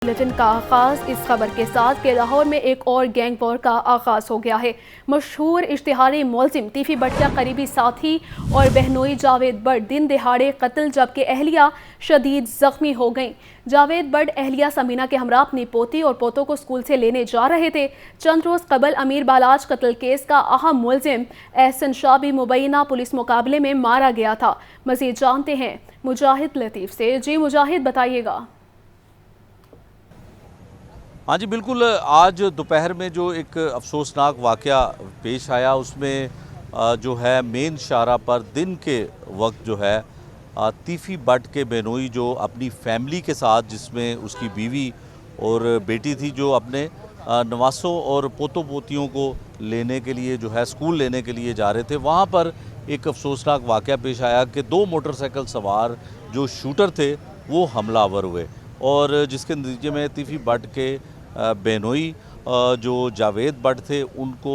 Bulletin کا آغاز اس خبر کے ساتھ کہ لاہور میں ایک اور گینگ وار کا آغاز ہو گیا ہے۔ مشہور اشتہاری ملزم تیفی بٹ کا قریبی ساتھی اور بہنوئی جاوید بٹ دن دہاڑے قتل، جبکہ اہلیہ شدید زخمی ہو گئیں۔ جاوید بٹ اہلیہ سمینہ کے ہمراہ اپنی پوتی اور پوتوں کو اسکول سے لینے جا رہے تھے۔ چند روز قبل امیر بالاج قتل کیس کا اہم ملزم احسن شاہ بھی مبینہ پولیس مقابلے میں مارا گیا تھا۔ مزید جانتے ہیں مجاہد لطیف سے۔ جی مجاہد، بتائیے گا۔ ہاں جی بالکل، آج دوپہر میں جو ایک افسوسناک واقعہ پیش آیا اس میں جو ہے مین شاہراہ پر دن کے وقت جو ہے تیفی بٹ کے بہنوئی جو اپنی فیملی کے ساتھ، جس میں اس کی بیوی اور بیٹی تھی، جو اپنے نواسوں اور پوتوں پوتیوں کو لینے کے لیے جو ہے اسکول لینے کے لیے جا رہے تھے، وہاں پر ایک افسوسناک واقعہ پیش آیا کہ دو موٹر سائیکل سوار جو شوٹر تھے وہ حملہ آور ہوئے، اور جس کے نتیجے میں تیفی بٹ کے بہنوئی جو جاوید بٹ تھے ان کو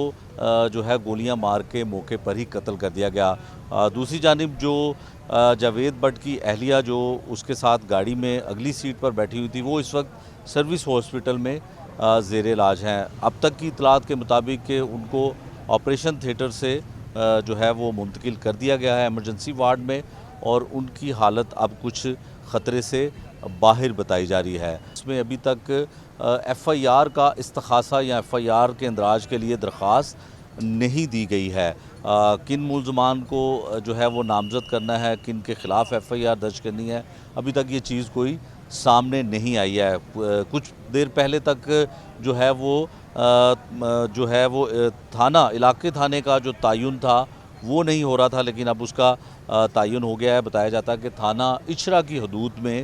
جو ہے گولیاں مار کے موقع پر ہی قتل کر دیا گیا۔ دوسری جانب جو جاوید بٹ کی اہلیہ جو اس کے ساتھ گاڑی میں اگلی سیٹ پر بیٹھی ہوئی تھی، وہ اس وقت سروس ہاسپٹل میں زیر علاج ہیں۔ اب تک کی اطلاعات کے مطابق کہ ان کو آپریشن تھیٹر سے جو ہے وہ منتقل کر دیا گیا ہے ایمرجنسی وارڈ میں، اور ان کی حالت اب کچھ خطرے سے باہر بتائی جا رہی ہے۔ اس میں ابھی تک ایف آئی آر کا استخاصہ یا ایف آئی آر کے اندراج کے لیے درخواست نہیں دی گئی ہے۔ کن ملزمان کو جو ہے وہ نامزد کرنا ہے، کن کے خلاف ایف آئی آر درج کرنی ہے، ابھی تک یہ چیز کوئی سامنے نہیں آئی ہے۔ کچھ دیر پہلے تک جو ہے وہ تھانہ علاقے تھانے کا جو تعین تھا وہ نہیں ہو رہا تھا، لیکن اب اس کا تعین ہو گیا ہے۔ بتایا جاتا ہے کہ تھانہ اچھرا کی حدود میں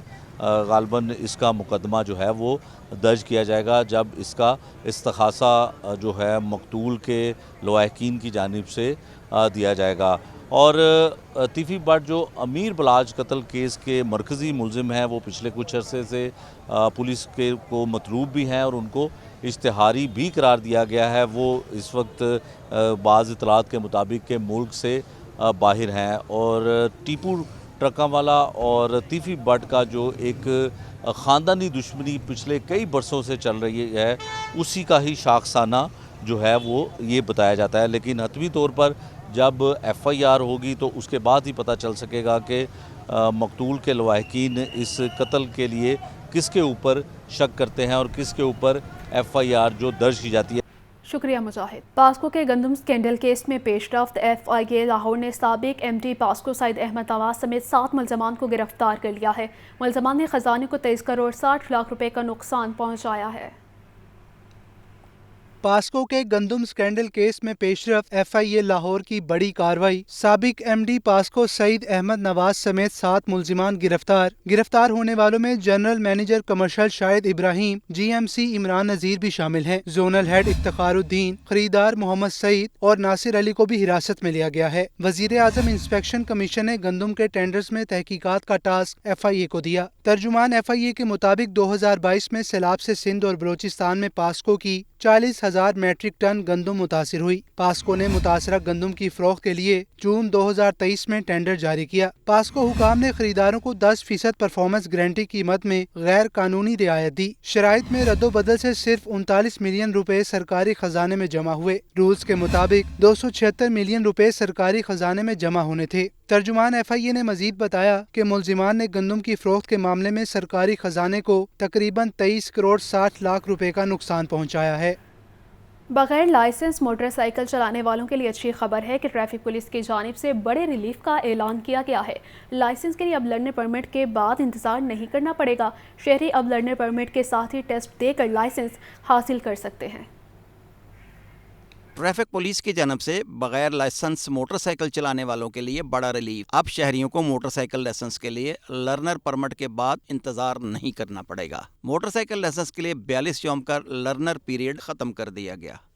غالباً اس کا مقدمہ جو ہے وہ درج کیا جائے گا، جب اس کا استخاصہ جو ہے مقتول کے لواحقین کی جانب سے دیا جائے گا۔ اور تیفی بٹ جو امیر بلاج قتل کیس کے مرکزی ملزم ہیں، وہ پچھلے کچھ عرصے سے پولیس کو مطلوب بھی ہیں اور ان کو اشتہاری بھی قرار دیا گیا ہے۔ وہ اس وقت بعض اطلاعات کے مطابق کہ ملک سے باہر ہیں، اور ٹیپو ٹرکاں والا اور تیفی بٹ کا جو ایک خاندانی دشمنی پچھلے کئی برسوں سے چل رہی ہے، اسی کا ہی شاخسانہ جو ہے وہ یہ بتایا جاتا ہے۔ لیکن حتمی طور پر جب ایف آئی آر ہوگی تو اس کے بعد ہی پتہ چل سکے گا کہ مقتول کے لواحقین اس قتل کے لیے کس کے اوپر شک کرتے ہیں اور کس کے اوپر ایف آئی آر جو درج کی جاتی ہے۔ شکریہ مجاہد۔ پاسکو کے گندم سکینڈل کیس میں پیش رفت، ایف آئی اے لاہور نے سابق ایم ڈی پاسکو سعید احمد نواز سمیت 7 ملزمان کو گرفتار کر لیا ہے۔ ملزمان نے خزانے کو 23 کروڑ 60 لاکھ روپے کا نقصان پہنچایا ہے۔ پاسکو کے گندم سکینڈل کیس میں پیش رفت، ایف آئی اے لاہور کی بڑی کارروائی، سابق ایم ڈی پاسکو سعید احمد نواز سمیت 7 ملزمان گرفتار ہونے والوں میں general manager commercial Shahid Ibrahim, G M C Imran Nazir بھی شامل ہیں۔ زونل ہیڈ افتخار الدین، خریدار محمد سعید اور ناصر علی کو بھی حراست میں لیا گیا ہے۔ وزیر اعظم انسپیکشن کمیشن نے گندم کے ٹینڈرز میں تحقیقات کا ٹاسک ایف آئی اے کو دیا۔ ترجمان ایف آئی اے کے مطابق 2022 میں سیلاب سے سندھ اور بلوچستان میں پاسکو کی 40,000 میٹرک ٹن گندم متاثر ہوئی۔ پاسکو نے متاثرہ گندم کی فروخت کے لیے جون 2023 میں ٹینڈر جاری کیا۔ پاسکو حکام نے خریداروں کو 10% پرفارمنس گارنٹی قیمت میں غیر قانونی رعایت دی۔ شرائط میں رد و بدل سے صرف 39 ملین روپے سرکاری خزانے میں جمع ہوئے۔ رولز کے مطابق 276 ملین روپے سرکاری خزانے میں جمع ہونے تھے۔ ترجمان ایف آئی اے نے مزید بتایا کہ ملزمان نے گندم کی فروخت کے معاملے میں سرکاری خزانے کو تقریباً 23 کروڑ 60 لاکھ روپے کا نقصان پہنچایا ہے۔ بغیر لائسنس موٹر سائیکل چلانے والوں کے لیے اچھی خبر ہے کہ ٹریفک پولیس کی جانب سے بڑے ریلیف کا اعلان کیا گیا ہے۔ لائسنس کے لیے اب لرنر پرمٹ کے بعد انتظار نہیں کرنا پڑے گا۔ شہری اب لرنر پرمٹ کے ساتھ ہی ٹیسٹ دے کر لائسنس حاصل کر سکتے ہیں۔ ٹریفک پولیس کی جانب سے بغیر لائسنس موٹر سائیکل چلانے والوں کے لیے بڑا ریلیف۔ اب شہریوں کو موٹر سائیکل لائسنس کے لیے لرنر پرمٹ کے بعد انتظار نہیں کرنا پڑے گا۔ موٹر سائیکل لائسنس کے لیے 42 یوم کا لرنر پیریڈ ختم کر دیا گیا۔